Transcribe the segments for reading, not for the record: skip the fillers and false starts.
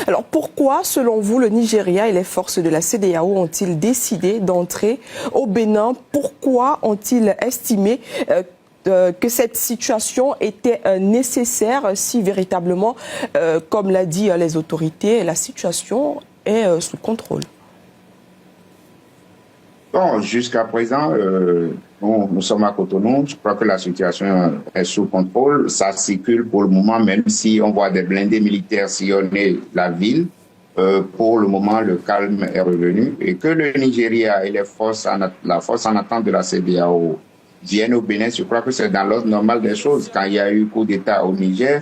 Alors pourquoi, selon vous, le Nigeria et les forces de la CEDEAO ont-ils décidé d'entrer au Bénin? Pourquoi ont-ils estimé que cette situation était nécessaire si véritablement, comme l'a dit les autorités, la situation est sous contrôle? Bon, jusqu'à présent, nous sommes à Cotonou. Je crois que la situation est sous contrôle. Ça circule pour le moment, même si on voit des blindés militaires sillonner la ville. Pour le moment, le calme est revenu. Et que le Nigeria et la force en attente de la CEDEAO viennent au Bénin, je crois que c'est dans l'ordre normal des choses. Quand il y a eu coup d'État au Niger,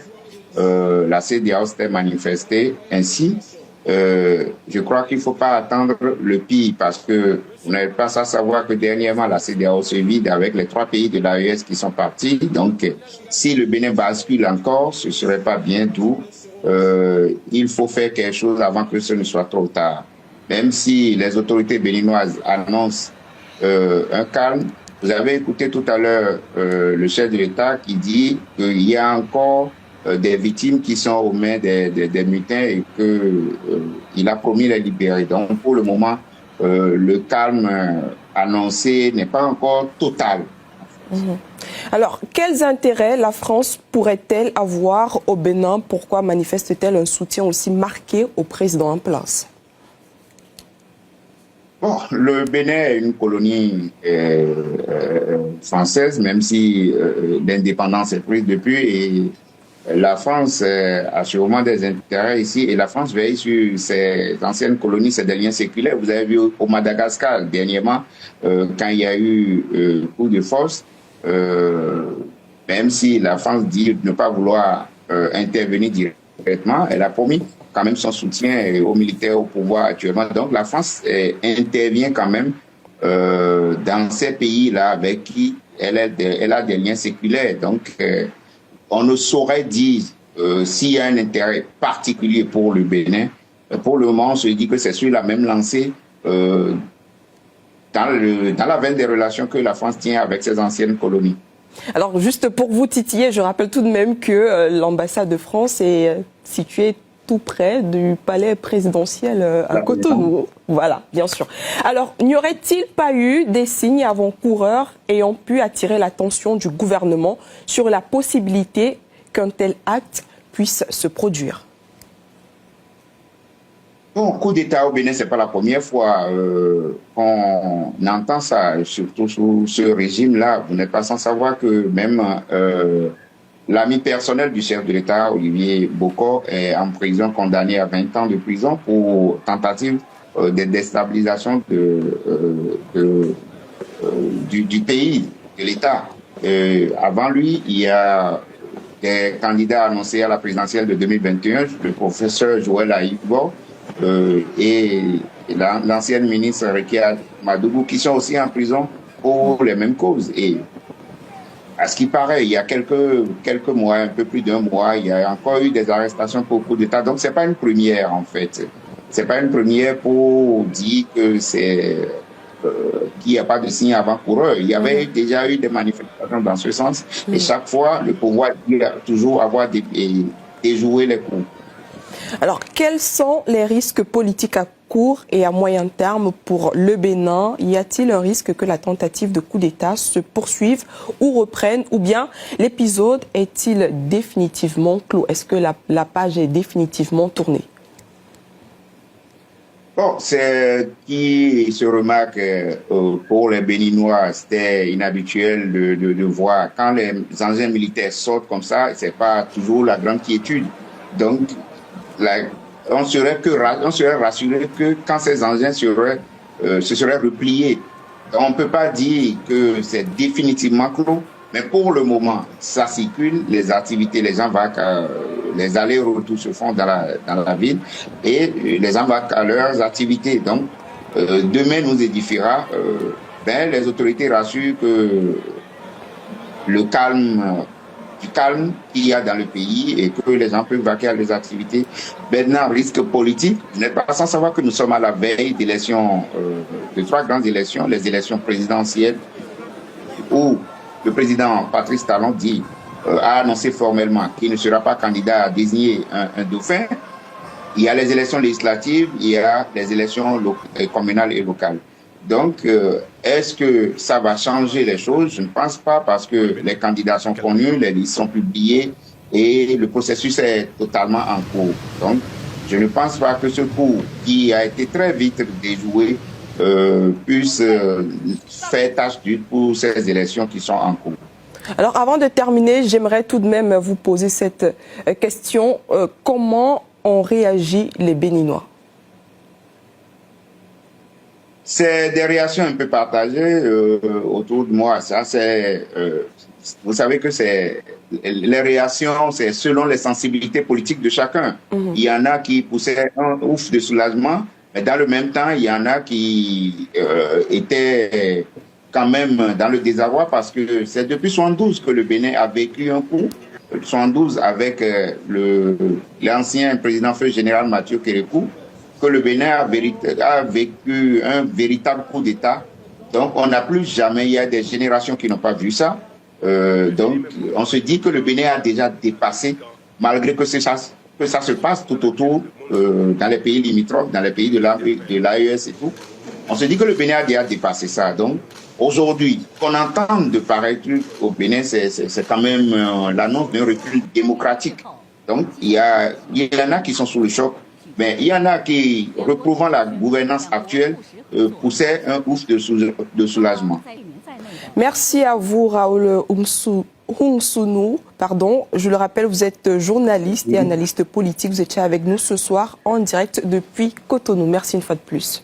la CEDEAO s'était manifestée ainsi. Je crois qu'il ne faut pas attendre le pire parce que vous n'avez pas à savoir que dernièrement la CEDEAO se vide avec les 3 pays de l'AES qui sont partis. Donc, si le Bénin bascule encore, ce ne serait pas bien, d'où il faut faire quelque chose avant que ce ne soit trop tard. Même si les autorités béninoises annoncent un calme, vous avez écouté tout à l'heure le chef de l'État qui dit qu'il y a encore des victimes qui sont aux mains des mutins et qu'il a promis les libérer. Donc, pour le moment, le calme annoncé n'est pas encore total. Alors, quels intérêts la France pourrait-elle avoir au Bénin? Pourquoi manifeste-t-elle un soutien aussi marqué au président en place? Bon, le Bénin est une colonie française, même si l'indépendance est prise depuis. Et la France a sûrement des intérêts ici et la France veille sur ses anciennes colonies, c'est des liens séculaires. Vous avez vu au Madagascar dernièrement, quand il y a eu coup de force, même si la France dit ne pas vouloir intervenir directement, elle a promis quand même son soutien aux militaires au pouvoir actuellement. Donc la France intervient quand même dans ces pays-là avec qui elle a des liens séculaires. Donc on ne saurait dire s'il y a un intérêt particulier pour le Bénin. Pour le moment, on se dit que c'est sur la même lancée dans la veine des relations que la France tient avec ses anciennes colonies. Alors, juste pour vous titiller, je rappelle tout de même que l'ambassade de France est située tout près du palais présidentiel à Cotonou. Voilà, bien sûr. Alors, n'y aurait-il pas eu des signes avant-coureurs ayant pu attirer l'attention du gouvernement sur la possibilité qu'un tel acte puisse se produire? Bon, coup d'État au Bénin, ce n'est pas la première fois qu'on entend ça, surtout sous ce régime-là. Vous n'êtes pas sans savoir que même l'ami personnel du chef de l'État, Olivier Bokor, est en prison, condamné à 20 ans de prison pour tentative de déstabilisation du pays, de l'État. Avant lui, il y a des candidats annoncés à la présidentielle de 2021, le professeur Joël Aïbo et l'ancienne ministre Rekia Madougou, qui sont aussi en prison pour les mêmes causes. Et à ce qui paraît, il y a quelques mois, un peu plus d'un mois, il y a encore eu des arrestations pour coup d'État. Donc, c'est pas une première, en fait. C'est pas une première pour dire que qu'il n'y a pas de signe avant-coureur. Il y avait déjà eu des manifestations dans ce sens. Et chaque fois, le pouvoir dit toujours avoir déjoué les coups. Alors, quels sont les risques politiques à court et à moyen terme pour le Bénin? Y a-t-il un risque que la tentative de coup d'État se poursuive ou reprenne? Ou bien l'épisode est-il définitivement clos? Est-ce que la page est définitivement tournée? Bon, c'est qui se remarque pour les Béninois, c'était inhabituel de voir. Quand les engins militaires sortent comme ça, c'est pas toujours la grande quiétude. Donc, on serait rassuré que quand ces engins se seraient repliés. On ne peut pas dire que c'est définitivement clos, mais pour le moment, ça circule, les activités, les allers-retours se font dans la ville et les gens vaquent à leurs activités. Donc, demain nous édifiera. Les autorités rassurent que le calme qu'il y a dans le pays et que les gens peuvent vaquer à leurs activités. Maintenant, risque politique, vous n'êtes pas sans savoir que nous sommes à la veille d'élections, de 3 grandes élections, les élections présidentielles, où le président Patrice Talon a annoncé formellement qu'il ne sera pas candidat à désigner un dauphin. Il y a les élections législatives, il y a les élections communales et locales. Donc, est-ce que ça va changer les choses? Je ne pense pas, parce que les candidats sont connus, les listes sont publiées et le processus est totalement en cours. Donc, je ne pense pas que ce coup qui a été très vite déjoué puisse faire tâche d'huile pour ces élections qui sont en cours. Alors, avant de terminer, j'aimerais tout de même vous poser cette question. Comment ont réagi les Béninois? C'est des réactions un peu partagées autour de moi. Ça, vous savez que les réactions, c'est selon les sensibilités politiques de chacun. Il y en a qui poussaient un ouf de soulagement, mais dans le même temps, il y en a qui étaient quand même dans le désarroi, parce que c'est depuis 1972 que le Bénin a vécu un coup. 1972 avec l'ancien président feu général Mathieu Kérékou, que le Bénin a vécu un véritable coup d'État. Donc, on n'a plus jamais, il y a des générations qui n'ont pas vu ça. Donc, on se dit que le Bénin a déjà dépassé, malgré que ça se passe tout autour, dans les pays limitrophes, dans les pays de l'AES et tout. On se dit que le Bénin a déjà dépassé ça. Donc, aujourd'hui, qu'on entende de pareils trucs au Bénin, c'est quand même l'annonce d'un recul démocratique. Donc, il y en a qui sont sous le choc. Mais il y en a qui, reprouvant la gouvernance actuelle, poussaient un ouf de soulagement. Merci à vous, Raoul Humsounou. Je le rappelle, vous êtes journaliste et analyste politique. Vous étiez avec nous ce soir en direct depuis Cotonou. Merci une fois de plus.